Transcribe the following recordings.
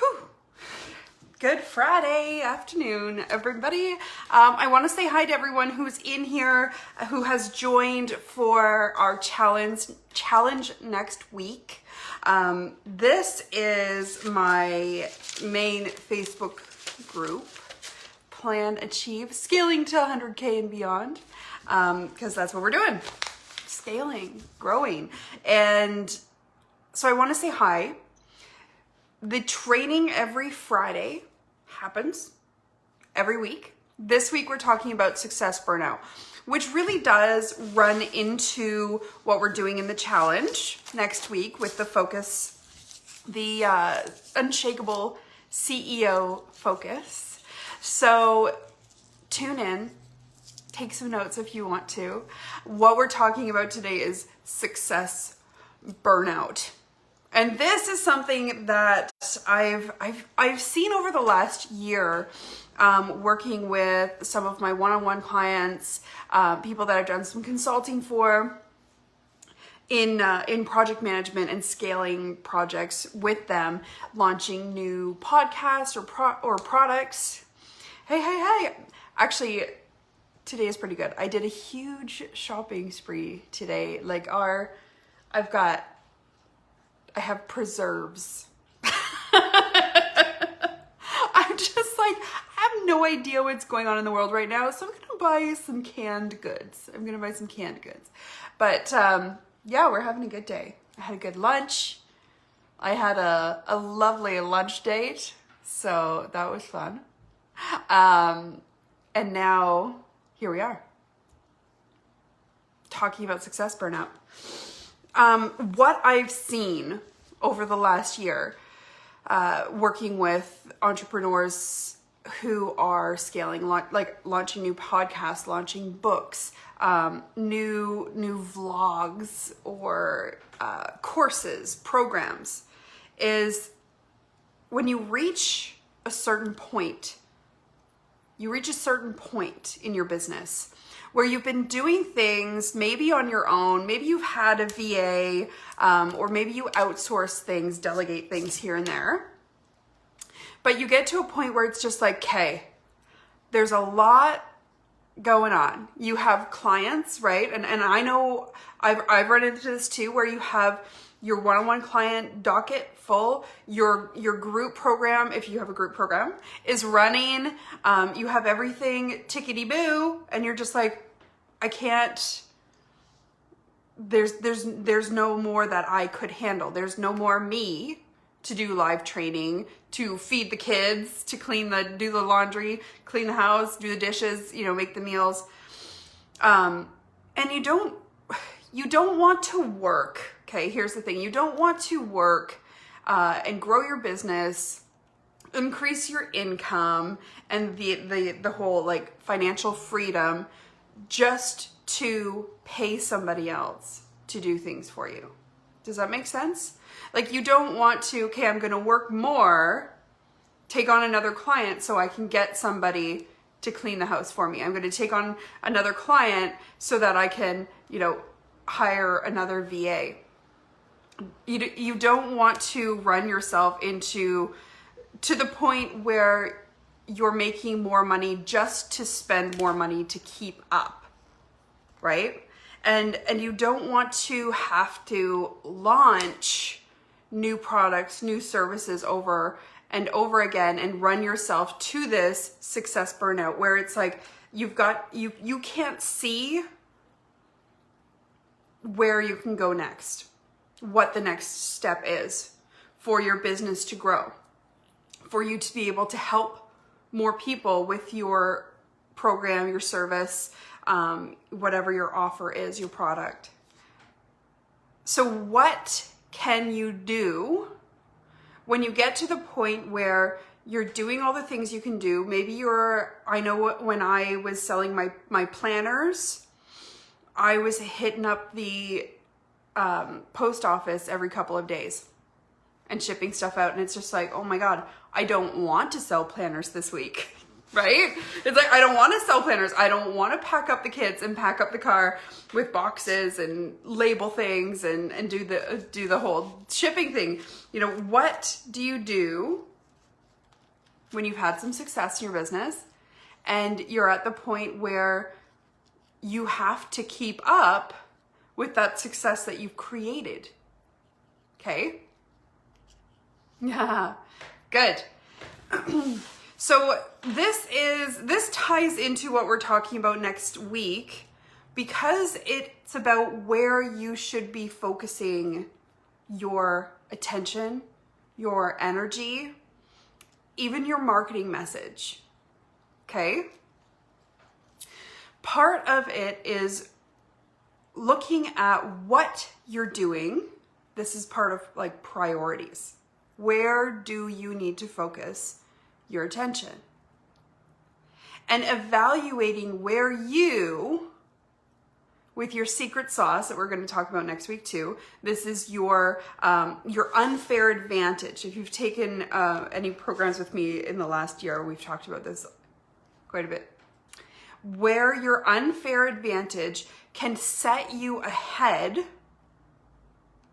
Whew. Good Friday afternoon, everybody. I want to say hi to everyone who's in here, who has joined for our challenge next week. This is my main Facebook group, Plan, Achieve, Scaling to 100K and Beyond, because that's what we're doing. Scaling, growing. And so I want to say hi. The training every Friday happens every week. This week we're talking about success burnout, which really does run into what we're doing in the challenge next week with the focus, the unshakable CEO focus. So tune in, take some notes if you want to. What we're talking about today is success burnout. And this is something that I've seen over the last year, working with some of my one-on-one clients, people that I've done some consulting for in project management and scaling projects with them, launching new podcasts or products. Hey! Actually, today is pretty good. I did a huge shopping spree today. I have preserves. I'm just like, I have no idea what's going on in the world right now. So I'm going to buy some canned goods. But yeah, we're having a good day. I had a good lunch. I had a lovely lunch date. So that was fun. And now here we are talking about success burnout. What I've seen over the last year, working with entrepreneurs who are scaling, like launching new podcasts, launching books, new vlogs or courses, programs, is when you reach a certain point in your business where you've been doing things maybe on your own, maybe you've had a VA, or maybe you outsource things, delegate things here and there. But you get to a point where it's just like, okay, there's a lot going on. You have clients, right? And I know I've run into this too, where you have your one-on-one client docket full, your group program, if you have a group program, is running, you have everything tickety-boo, and you're just like, I can't, there's no more that I could handle. There's no more me to do live training, to feed the kids, to do the laundry, clean the house, do the dishes, make the meals. And you don't want to work. Okay, here's the thing. You don't want to work and grow your business, increase your income and the whole like financial freedom just to pay somebody else to do things for you. Does that make sense? Like you don't want to, okay, I'm going to work more, take on another client so I can get somebody to clean the house for me. I'm going to take on another client so that I can, hire another VA. You don't want to run yourself to the point where you're making more money just to spend more money to keep up, right? And you don't want to have to launch new products, new services over and over again and run yourself to this success burnout where it's like you can't see where you can go next, what the next step is for your business to grow, for you to be able to help more people with your program, your service, whatever your offer is, your product. So what can you do when you get to the point where you're doing all the things you can do? Maybe I know when I was selling my planners, I was hitting up the post office every couple of days and shipping stuff out. And it's just like, oh my God, I don't want to sell planners this week, right? It's like, I don't want to sell planners. I don't want to pack up the kids and pack up the car with boxes and label things and do the whole shipping thing. What do you do when you've had some success in your business and you're at the point where you have to keep up with that success that you've created. Okay? Yeah, good. So this ties into what we're talking about next week, because it's about where you should be focusing your attention, your energy, even your marketing message. Okay? Part of it is looking at what you're doing. This is part of like priorities. Where do you need to focus your attention? And evaluating where you, with your secret sauce that we're going to talk about next week too, this is your unfair advantage. If you've taken any programs with me in the last year, we've talked about this quite a bit. Where your unfair advantage can set you ahead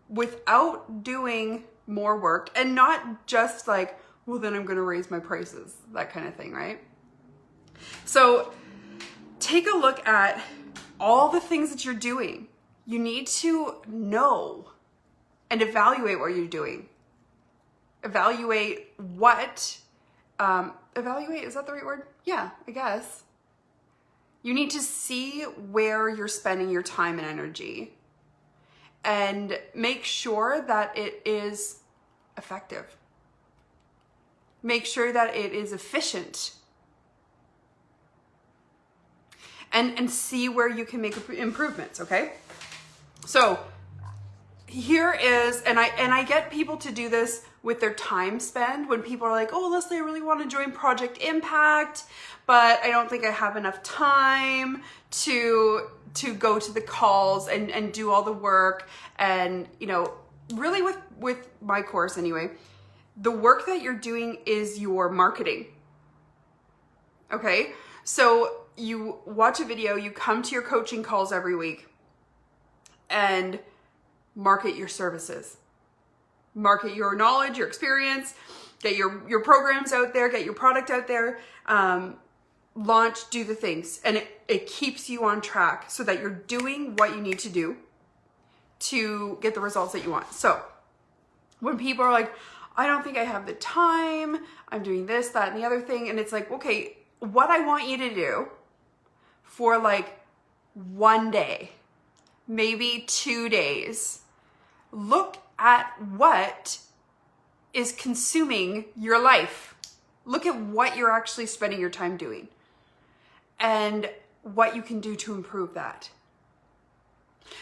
without doing more work, and not just like, well, then I'm going to raise my prices, that kind of thing, right? So take a look at all the things that you're doing. You need to know and evaluate what you're doing. Evaluate what, evaluate, is that the right word? Yeah, I guess. You need to see where you're spending your time and energy and make sure that it is effective. Make sure that it is efficient. And see where you can make improvements, okay? So here is, and I get people to do this with their time spend when people are like, oh, Leslie, I really want to join Project Impact, but I don't think I have enough time to go to the calls and do all the work. And, you know, really with my course anyway, the work that you're doing is your marketing. Okay? So you watch a video, you come to your coaching calls every week and market your services. Market your knowledge, your experience, get your programs out there, get your product out there, launch, do the things. And it keeps you on track so that you're doing what you need to do to get the results that you want. So when people are like, I don't think I have the time, I'm doing this, that, and the other thing. And it's like, okay, what I want you to do for like one day, maybe 2 days, look at what is consuming your life. Look at what you're actually spending your time doing and what you can do to improve that.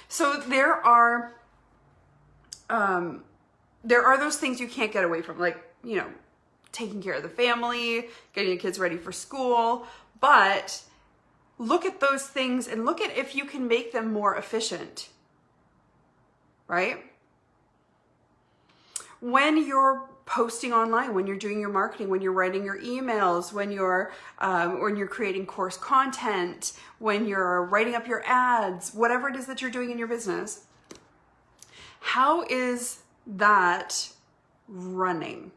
So there are those things you can't get away from, like, you know, taking care of the family, getting the kids ready for school, but look at those things and look at if you can make them more efficient, right? When you're posting online, when you're doing your marketing, when you're writing your emails, when you're creating course content, when you're writing up your ads, whatever it is that you're doing in your business, how is that running?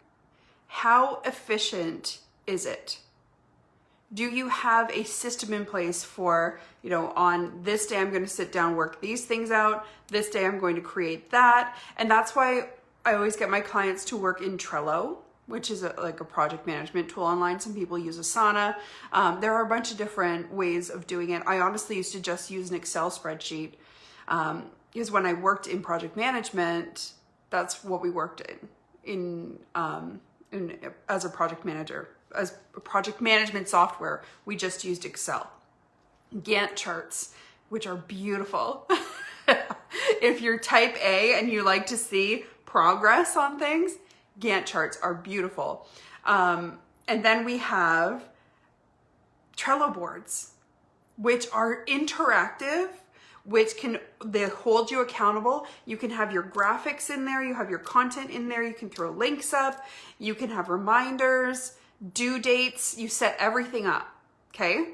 How efficient is it? Do you have a system in place for, you know, on this day I'm going to sit down, work these things out, this day I'm going to create that? And that's why I always get my clients to work in Trello, which is like a project management tool online. Some people use Asana. There are a bunch of different ways of doing it. I honestly used to just use an Excel spreadsheet because when I worked in project management, that's what we worked in as a project manager. As a project management software, we just used Excel. Gantt charts, which are beautiful. If you're type A and you like to see progress on things, Gantt charts are beautiful. And then we have Trello boards, which are interactive, they hold you accountable. You can have your graphics in there, you have your content in there, you can throw links up, you can have reminders, due dates, you set everything up, okay?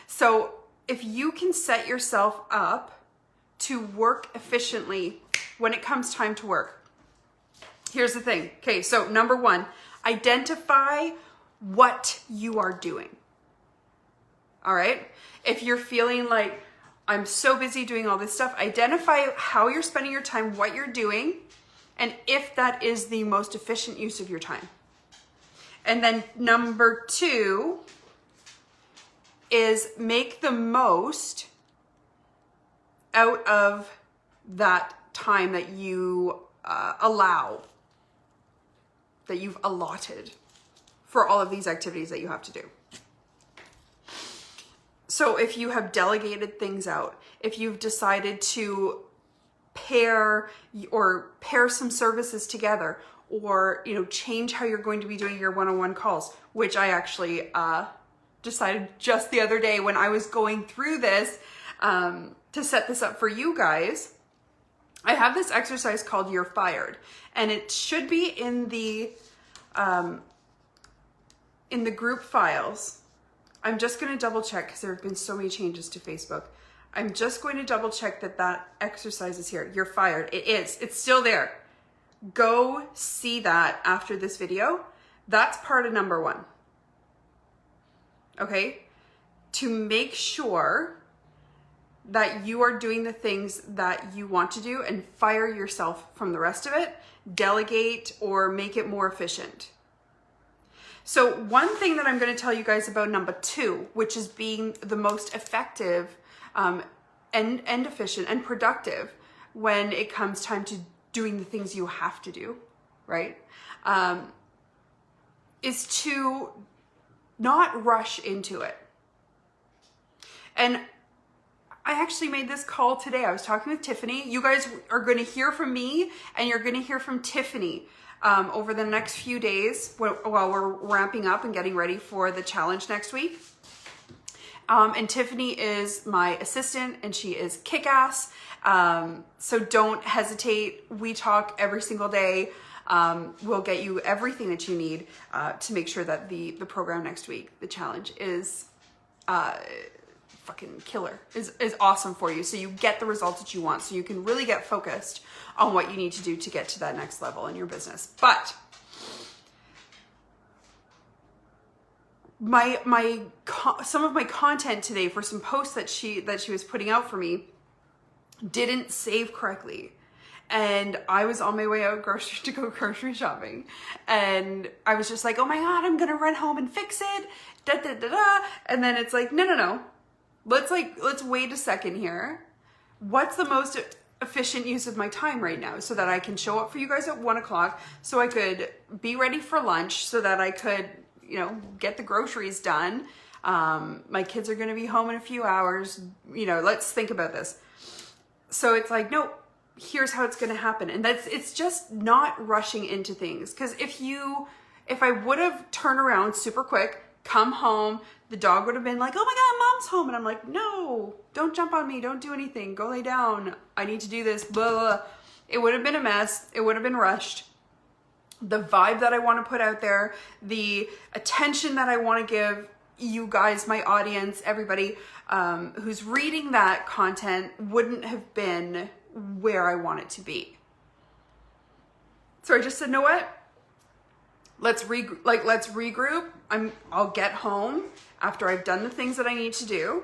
So if you can set yourself up to work efficiently when it comes time to work, here's the thing. Okay, so number one, identify what you are doing. All right? If you're feeling like, I'm so busy doing all this stuff, identify how you're spending your time, what you're doing, and if that is the most efficient use of your time. And then number 2 is make the most out of that time that you that you've allotted for all of these activities that you have to do. So if you have delegated things out, if you've decided to pair some services together, or change how you're going to be doing your one-on-one calls, which I actually decided just the other day when I was going through this to set this up for you guys. I have this exercise called You're Fired, and it should be in the group files. I'm just going to double check because there have been so many changes to Facebook. I'm just going to double check that exercise is here. You're fired. It is. It's still there. Go see that after this video. That's part of number 1. Okay? To make sure that you are doing the things that you want to do and fire yourself from the rest of it, delegate, or make it more efficient. So one thing that I'm going to tell you guys about number 2, which is being the most effective and efficient and productive when it comes time to doing the things you have to do, right? Is to not rush into it. And I actually made this call today. I was talking with Tiffany. You guys are going to hear from me, and you're going to hear from Tiffany over the next few days while we're ramping up and getting ready for the challenge next week. And Tiffany is my assistant, and she is kick-ass. So don't hesitate. We talk every single day. We'll get you everything that you need to make sure that the program next week, the challenge, is fucking killer, is awesome for you. So you get the results that you want, so you can really get focused on what you need to do to get to that next level in your business. But some of my content today for some posts that she was putting out for me didn't save correctly. And I was on my way out to go grocery shopping. And I was just like, oh my God, I'm going to run home and fix it. Da, da, da, da. And then it's like, no. Let's wait a second here. What's the most efficient use of my time right now so that I can show up for you guys at 1 o'clock, so I could be ready for lunch, so that I could, get the groceries done. My kids are going to be home in a few hours. Let's think about this. So it's like, no, here's how it's going to happen. And it's just not rushing into things. Because if I would have turned around super quick, come home, the dog would have been like, oh my God, Mom's home. And I'm like, no, don't jump on me. Don't do anything. Go lay down. I need to do this. Blah, blah, blah. It would have been a mess. It would have been rushed. The vibe that I want to put out there, the attention that I want to give you guys, my audience, everybody who's reading that content wouldn't have been where I want it to be. So I just said, know what? Let's regroup. I'll get home after I've done the things that I need to do.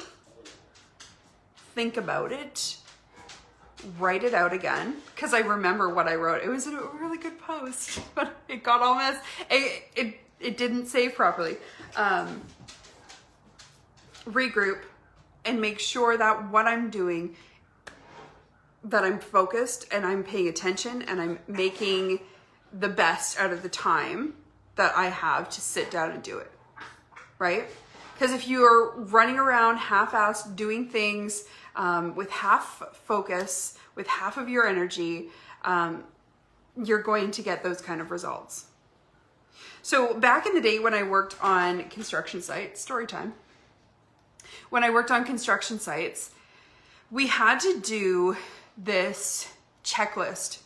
Think about it. Write it out again, because I remember what I wrote. It was a really good post, but it got all messed. It didn't save properly. Regroup and make sure that what I'm doing, that I'm focused and I'm paying attention and I'm making the best out of the time that I have to sit down and do it, right? Because if you're running around half-assed doing things with half focus, with half of your energy, you're going to get those kind of results. So back in the day when I worked on construction sites, story time. When I worked on construction sites, we had to do this checklist.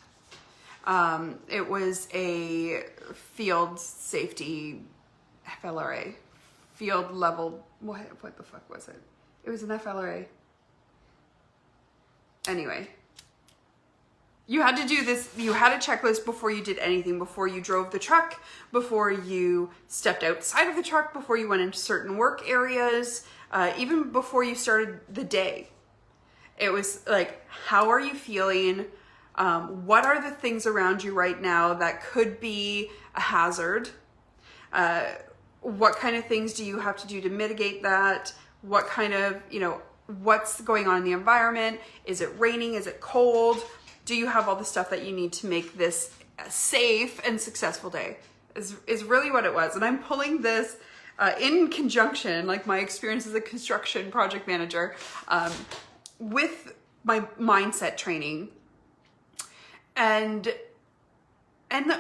It was a field safety FLRA, field level, what the fuck was it? It was an FLRA. Anyway, You had to do this, you had a checklist before you did anything, before you drove the truck, before you stepped outside of the truck, before you went into certain work areas, even before you started the day. It was like, how are you feeling? What are the things around you right now that could be a hazard? What kind of things do you have to do to mitigate that? What kind of, what's going on in the environment? Is it raining? Is it cold? Do you have all the stuff that you need to make this a safe and successful day? Is really what it was. And I'm pulling this in conjunction, like my experience as a construction project manager, with my mindset training and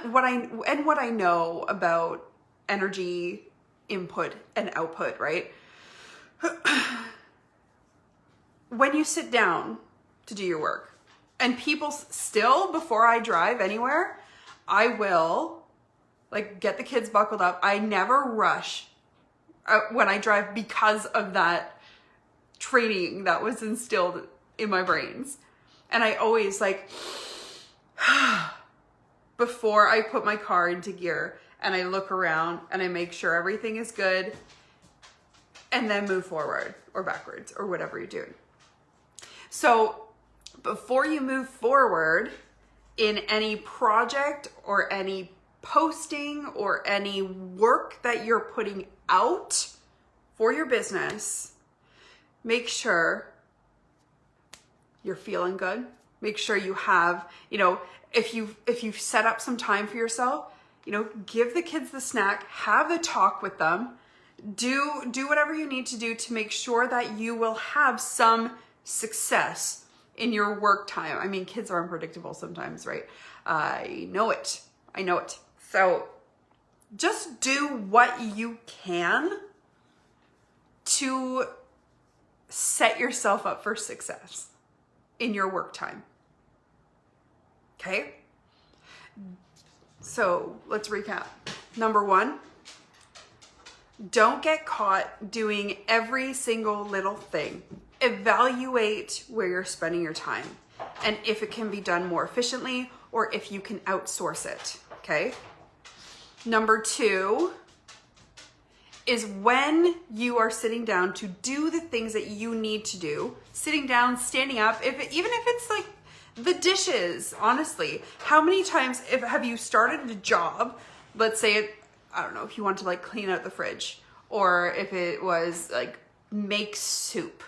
what I know about energy input and output, right? When you sit down to do your work, and people still, before I drive anywhere, I will like get the kids buckled up. I never rush when I drive because of that training that was instilled in my brains. And I always like, before I put my car into gear, and I look around and I make sure everything is good, and then move forward or backwards or whatever you're doing. So before you move forward in any project or any posting or any work that you're putting out for your business, make sure you're feeling good. Make sure you have, if you've set up some time for yourself, give the kids the snack, have the talk with them, do whatever you need to do to make sure that you will have some success in your work time. I mean, kids are unpredictable sometimes, right? I know it. So just do what you can to set yourself up for success in your work time. Okay? So let's recap. Number 1, don't get caught doing every single little thing. Evaluate where you're spending your time and if it can be done more efficiently or if you can outsource it, okay? Number 2 is when you are sitting down to do the things that you need to do, sitting down, standing up, even if it's like the dishes, honestly. How many times have you started a job, let's say, I don't know, if you want to like clean out the fridge, or if it was like make soup,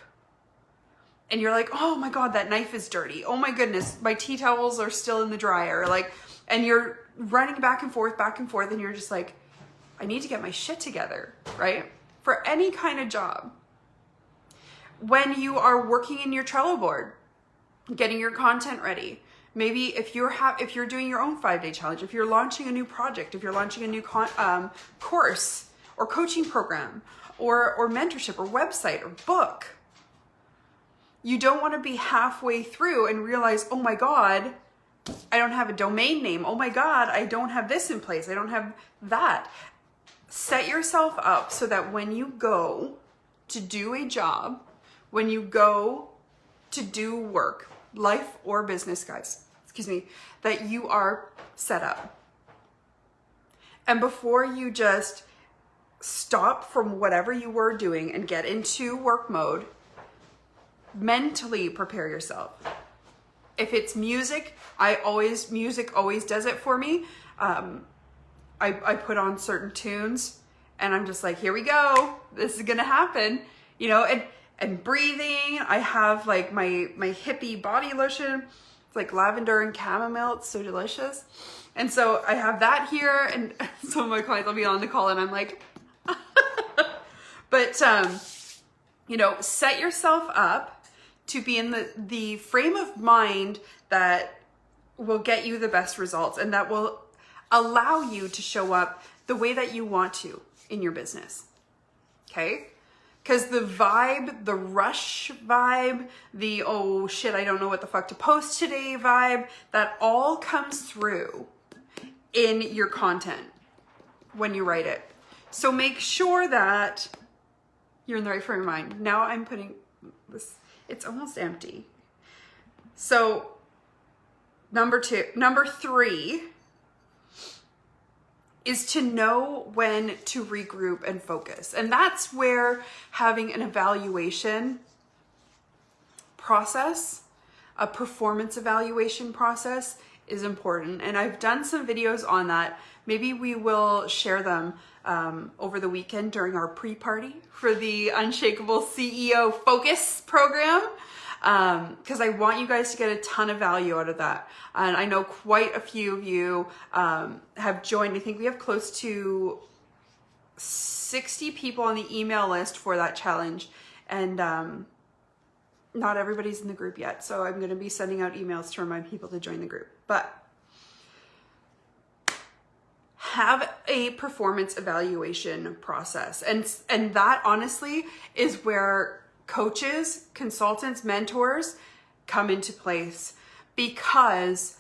and you're like, oh my God, that knife is dirty. Oh my goodness, my tea towels are still in the dryer. And you're running back and forth, and you're just like, I need to get my shit together, right? For any kind of job. When you are working in your Trello board, getting your content ready. Maybe if you're doing your own 5-day challenge, if you're launching a new project, if you're launching a new course or coaching program or mentorship or website or book, you don't want to be halfway through and realize, oh my God, I don't have a domain name. Oh my God, I don't have this in place. I don't have that. Set yourself up so that when you go to do a job, when you go to do work, life or business, guys, that you are set up. And before you just stop from whatever you were doing and get into work mode, mentally prepare yourself. If it's music, music always does it for me. I put on certain tunes and I'm just like, here we go. This is gonna happen, and breathing. I have like my hippie body lotion. It's like lavender and chamomile. It's so delicious. And so I have that here, and some of my clients will be on the call and I'm like, but, set yourself up to be in the frame of mind that will get you the best results and that will allow you to show up the way that you want to in your business. Okay? Because the vibe, the rush vibe, the oh shit, I don't know what the fuck to post today vibe, that all comes through in your content when you write it. So make sure that you're in the right frame of mind. Now I'm putting this, it's almost empty. So Number three is to know when to regroup and focus. And that's where having an evaluation process, a performance evaluation process, is important. And I've done some videos on that. Maybe we will share them over the weekend during our pre-party for the Unshakable CEO Focus program, because I want you guys to get a ton of value out of that. And I know quite a few of you have joined. I think we have close to 60 people on the email list for that challenge. And not everybody's in the group yet. So I'm going to be sending out emails to remind people to join the group. But have a performance evaluation process. And that honestly is where coaches, consultants, mentors come into place, because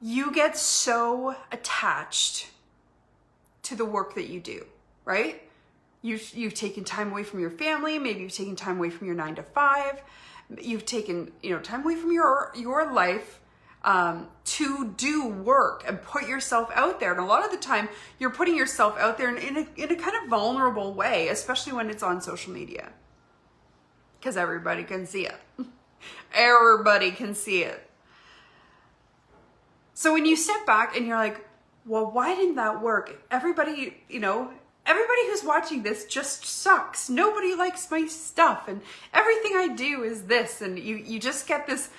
you get so attached to the work that you do, right? You've taken time away from your family. Maybe you've taken time away from your 9 to 5. You've taken, time away from your life to do work and put yourself out there. And a lot of the time you're putting yourself out there in a kind of vulnerable way, especially when it's on social media, because everybody can see it. Everybody can see it. So when you step back and you're like, well, why didn't that work? Everybody who's watching this just sucks. Nobody likes my stuff, and everything I do is this. And you just get this,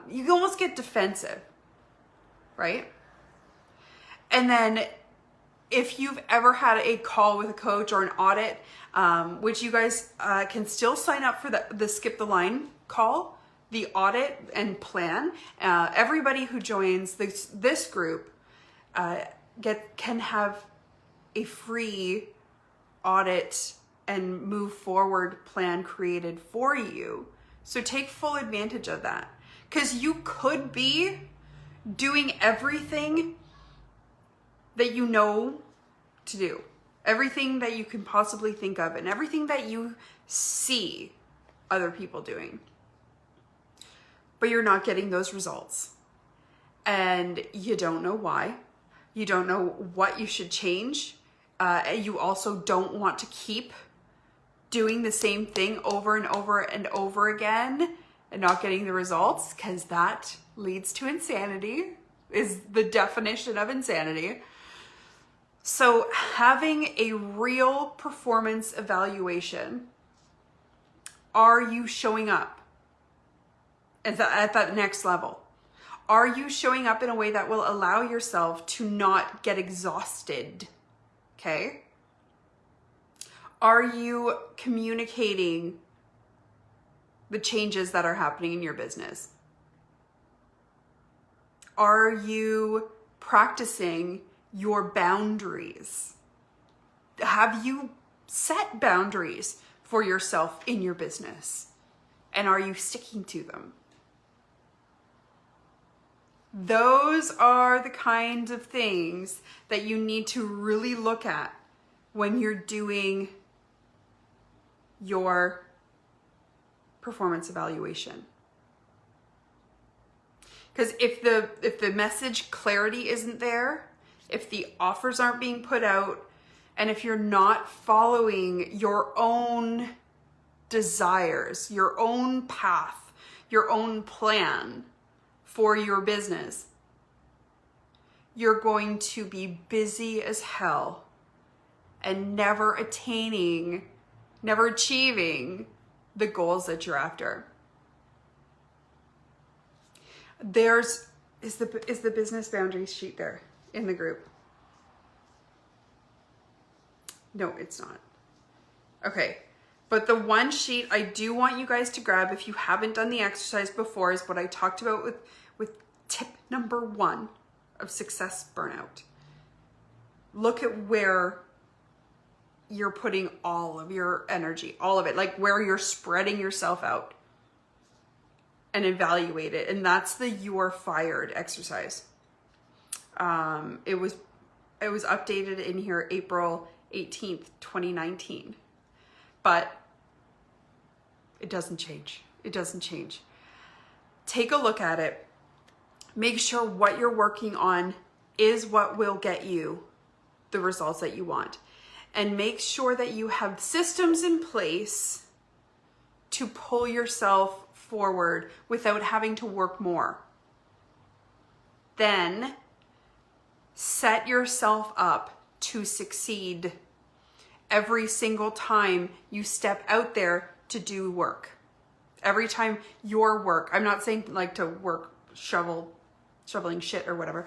you almost get defensive, right? And then if you've ever had a call with a coach or an audit, which you guys can still sign up for the skip the line call, the audit and plan. Everybody who joins this group can have a free audit and move forward plan created for you. So take full advantage of that, because you could be doing everything that you know to do, everything that you can possibly think of, and everything that you see other people doing, but you're not getting those results, and you don't know why. You don't know what you should change. You also don't want to keep doing the same thing over and over and over again and not getting the results, because that leads to insanity, is the definition of insanity. So having a real performance evaluation, are you showing up at that next level? Are you showing up in a way that will allow yourself to not get exhausted? Okay? Are you communicating the changes that are happening in your business? Are you practicing your boundaries? Have you set boundaries for yourself in your business? And are you sticking to them? Those are the kinds of things that you need to really look at when you're doing your performance evaluation. Because if the message clarity isn't there, if the offers aren't being put out, and if you're not following your own desires, your own path, your own plan for your business, you're going to be busy as hell and never achieving the goals that you're after. Is the business boundaries sheet there in the group? No, it's not. Okay. But the one sheet I do want you guys to grab, if you haven't done the exercise before, is what I talked about with tip number 1 of success burnout. Look at where you're putting all of your energy, all of it, like where you're spreading yourself out, and evaluate it. And that's the "you're fired" exercise. It was updated in here April 18th, 2019. But it doesn't change. It doesn't change. Take a look at it. Make sure what you're working on is what will get you the results that you want. And make sure that you have systems in place to pull yourself forward without having to work more. Then set yourself up to succeed every single time you step out there to do work. Every time your work, I'm not saying like to work shoveling shit or whatever,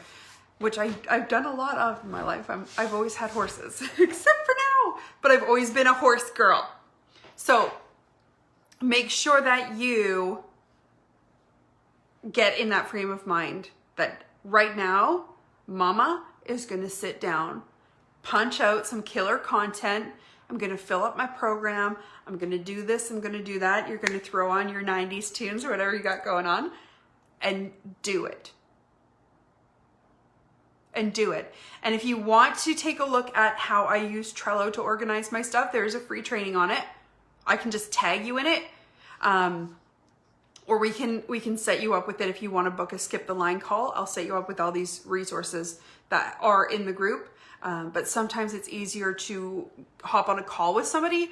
which I've done a lot of in my life. I've always had horses, except for now, but I've always been a horse girl. So make sure that you get in that frame of mind that right now, mama is gonna sit down, punch out some killer content. I'm gonna fill up my program. I'm gonna do this, I'm gonna do that. You're gonna throw on your 90s tunes or whatever you got going on and do it. And do it. And if you want to take a look at how I use Trello to organize my stuff, there's a free training on it. I can just tag you in it. Or we can set you up with it if you want to book a skip the line call. I'll set you up with all these resources that are in the group. But sometimes it's easier to hop on a call with somebody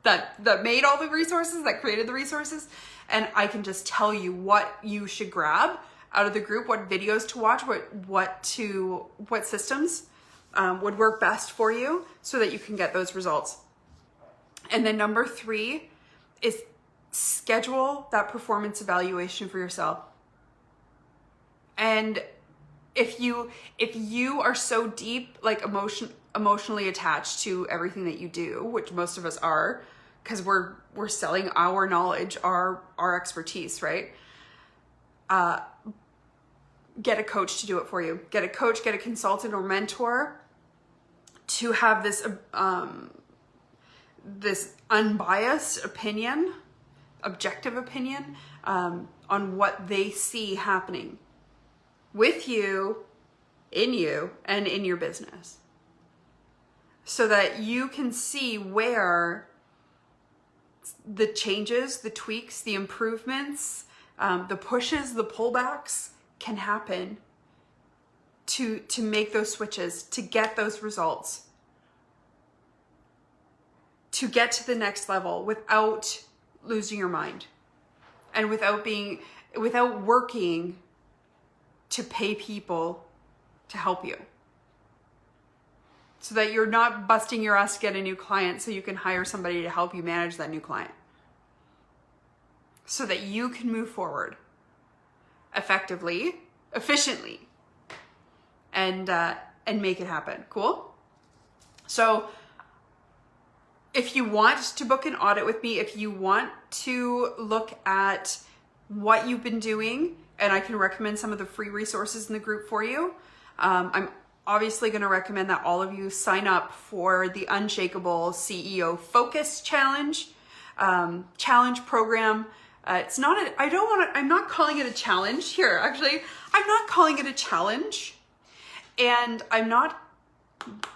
that made all the resources, that created the resources. And I can just tell you what you should grab out of the group, what videos to watch, what systems would work best for you so that you can get those results. And then number 3 is schedule that performance evaluation for yourself. And if you are so deep, like emotionally attached to everything that you do, which most of us are, because we're selling our knowledge, our expertise, right? Get a coach to do it for you. Get a coach, get a consultant or mentor to have this this unbiased opinion, objective opinion on what they see happening with you, and in your business, so that you can see where the changes, the tweaks, the improvements, the pushes, the pullbacks can happen to make those switches, to get those results, to get to the next level without losing your mind and without working to pay people to help you, so that you're not busting your ass to get a new client so you can hire somebody to help you manage that new client, so that you can move forward effectively, efficiently, and make it happen. Cool? So if you want to book an audit with me, if you want to look at what you've been doing, and I can recommend some of the free resources in the group for you, I'm obviously going to recommend that all of you sign up for the Unshakable CEO Focus Challenge program. It's not I'm not calling it a challenge here. Actually, I'm not calling it a challenge, and I'm not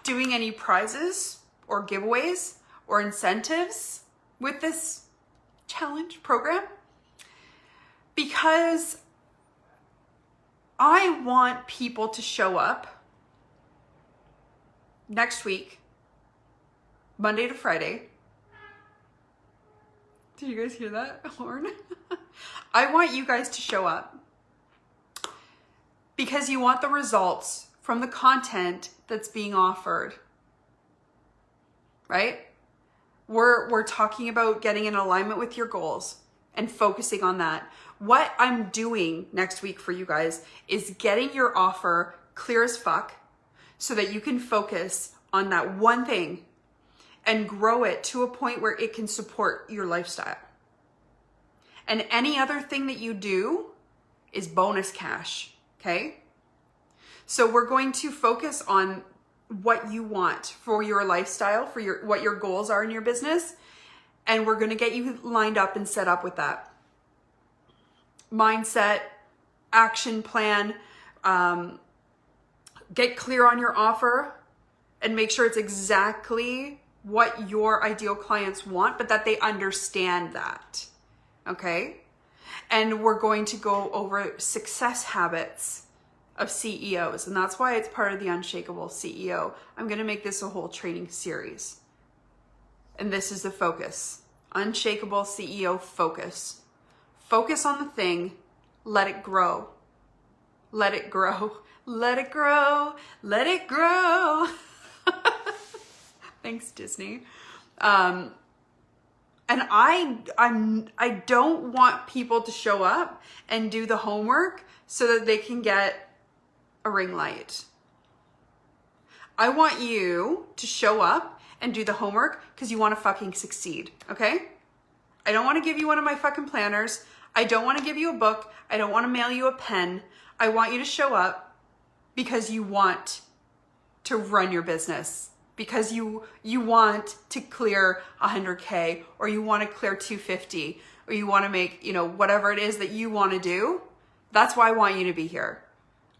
doing any prizes or giveaways or incentives with this challenge program, because I want people to show up next week, Monday to Friday. Did you guys hear that horn? I want you guys to show up because you want the results from the content that's being offered, right? We're talking about getting in alignment with your goals and focusing on that. What I'm doing next week for you guys is getting your offer clear as fuck so that you can focus on that one thing and grow it to a point where it can support your lifestyle. And any other thing that you do is bonus cash, okay? So we're going to focus on what you want for your lifestyle, for what your goals are in your business, and we're going to get you lined up and set up with that mindset, action plan, get clear on your offer and make sure it's exactly what your ideal clients want, but that they understand that, okay? and we're going to go over success habits of CEOs. And that's why it's part of the Unshakable CEO. I'm going to make this a whole training series. And this is the focus. Unshakable CEO focus. Focus on the thing. Let it grow. Let it grow. Let it grow. Let it grow. Thanks, Disney. And I don't want people to show up and do the homework so that they can get a ring light. I want you to show up and do the homework because you want to fucking succeed, okay? I don't want to give you one of my fucking planners. I don't want to give you a book. I don't want to mail you a pen. I want you to show up because you want to run your business, because you want to clear 100K, or you want to clear 250, or you want to make, whatever it is that you want to do. That's why I want you to be here.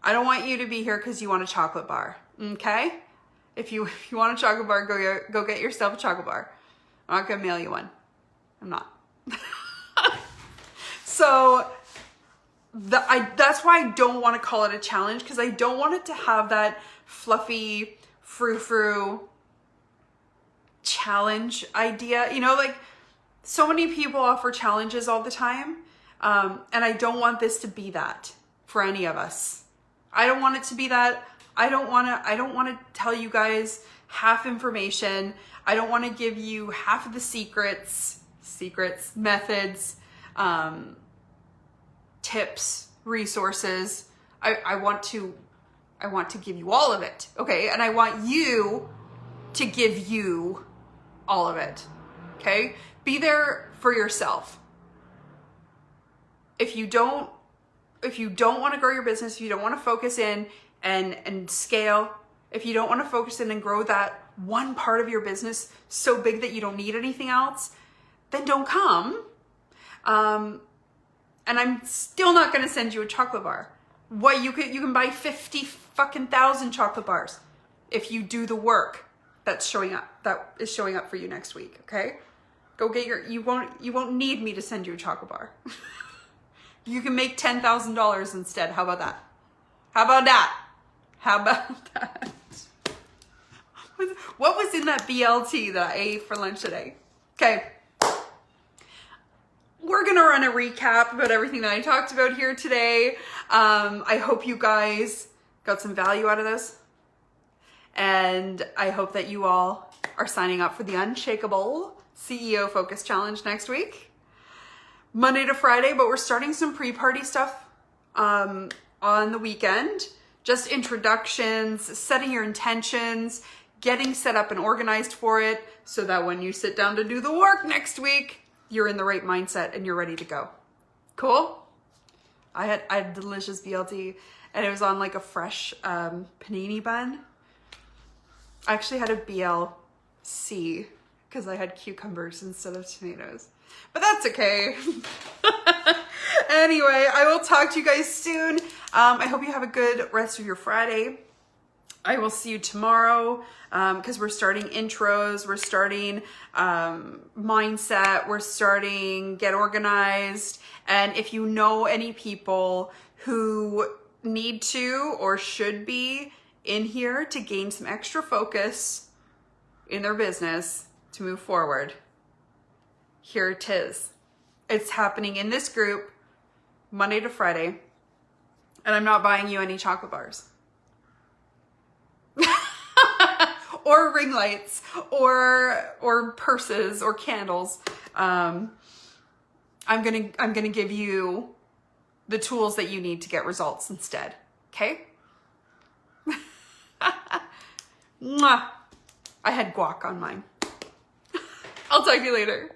I don't want you to be here because you want a chocolate bar, okay? If you want a chocolate bar, go get yourself a chocolate bar. I'm not gonna mail you one. I'm not. So that's why I don't want to call it a challenge, because I don't want it to have that fluffy frou-frou challenge idea. Like so many people offer challenges all the time, and I don't want this to be that for any of us. I don't want it to be that. I don't want to tell you guys half information. I don't want to give you half of the secrets, methods, tips, resources. I want to give you all of it. Okay. And I want you to give you all of it. Okay. Be there for yourself. If you don't want to grow your business, if you don't want to focus in and scale, if you don't want to focus in and grow that one part of your business so big that you don't need anything else, then don't come. And I'm still not going to send you a chocolate bar. What you can buy 50 fucking thousand chocolate bars if you do the work that is showing up for you next week. Okay, go get you won't need me to send you a chocolate bar. You can make $10,000 instead. How about that? How about that? How about that? What was in that BLT that I ate for lunch today? Okay. We're going to run a recap about everything that I talked about here today. I hope you guys got some value out of this. And I hope that you all are signing up for the Unshakable CEO Focus Challenge next week. Monday to Friday, but we're starting some pre-party stuff on the weekend. Just introductions, setting your intentions, getting set up and organized for it so that when you sit down to do the work next week, you're in the right mindset and you're ready to go. Cool? I had delicious BLT and it was on like a fresh panini bun. I actually had a BLC because I had cucumbers instead of tomatoes. But that's okay. Anyway, I will talk to you guys soon. I hope you have a good rest of your Friday. I will see you tomorrow because we're starting intros, we're starting mindset, we're starting get organized. And if you know any people who need to or should be in here to gain some extra focus in their business to move forward, here it is. It's happening in this group Monday to Friday, and I'm not buying you any chocolate bars or ring lights or purses or candles. I'm gonna give you the tools that you need to get results instead. Okay? Mwah. I had guac on mine. I'll talk to you later.